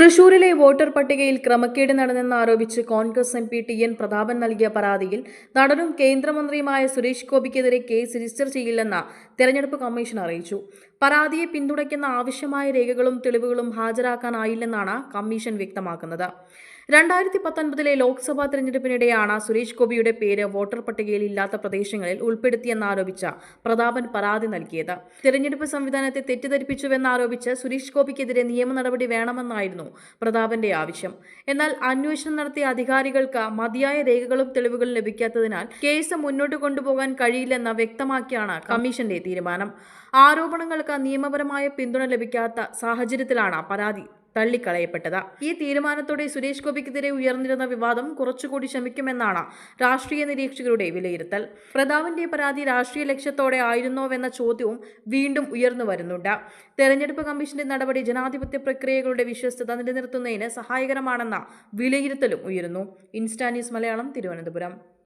തൃശൂരിലെ വോട്ടർ പട്ടികയിൽ ക്രമക്കേട് നടന്നെന്നാരോപിച്ച് കോൺഗ്രസ് എംപി ടി.എൻ. പ്രതാപൻ നൽകിയ പരാതിയിൽ നടനും കേന്ദ്രമന്ത്രിയുമായ സുരേഷ് ഗോപിക്കെതിരെ കേസ് രജിസ്റ്റർ ചെയ്യില്ലെന്ന് തെരഞ്ഞെടുപ്പ് കമ്മീഷൻ അറിയിച്ചു. പരാതിയെ പിന്തുണയ്ക്കുന്ന ആവശ്യമായ രേഖകളും തെളിവുകളും ഹാജരാക്കാനായില്ലെന്നാണ് കമ്മീഷൻ വ്യക്തമാക്കുന്നത്. 2019 ലോക്സഭാ തെരഞ്ഞെടുപ്പിനിടെയാണ് സുരേഷ് ഗോപിയുടെ പേര് വോട്ടർ പട്ടികയിൽ ഇല്ലാത്ത പ്രദേശങ്ങളിൽ ഉൾപ്പെടുത്തിയെന്നാരോപിച്ച പ്രതാപൻ പരാതി നൽകിയത്. തെരഞ്ഞെടുപ്പ് സംവിധാനത്തെ തെറ്റിദ്ധരിപ്പിച്ചുവെന്നാരോപിച്ച് സുരേഷ് ഗോപിക്കെതിരെ നിയമ നടപടി വേണമെന്നായിരുന്നു പ്രതാപന്റെ ആവശ്യം. എന്നാൽ അന്വേഷണം നടത്തിയ അധികാരികൾക്ക് മതിയായ രേഖകളും തെളിവുകളും ലഭിക്കാത്തതിനാൽ കേസ് മുന്നോട്ട് കൊണ്ടുപോകാൻ കഴിയില്ലെന്ന് വ്യക്തമാക്കിയാണ് കമ്മീഷന്റെ തീരുമാനം. ആരോപണങ്ങൾക്ക് നിയമപരമായ പിന്തുണ ലഭിക്കാത്ത സാഹചര്യത്തിലാണ് പരാതി തള്ളിക്കളയപ്പെട്ടത്. ഈ തീരുമാനത്തോടെ സുരേഷ് ഗോപിക്കെതിരെ ഉയർന്നിരുന്ന വിവാദം കുറച്ചുകൂടി ശമിക്കുമെന്നാണ് രാഷ്ട്രീയ നിരീക്ഷകരുടെ വിലയിരുത്തൽ. പ്രതാപന്റെ പരാതി രാഷ്ട്രീയ ലക്ഷ്യത്തോടെ ആയിരുന്നോവെന്ന ചോദ്യവും വീണ്ടും ഉയർന്നു വരുന്നുണ്ട്. തെരഞ്ഞെടുപ്പ് കമ്മീഷന്റെ നടപടി ജനാധിപത്യ പ്രക്രിയകളുടെ വിശ്വസ്തത നിലനിർത്തുന്നതിന് സഹായകരമാണെന്ന വിലയിരുത്തലും ഉയരുന്നു. Insta news Malayalam, Thiruvananthapuram.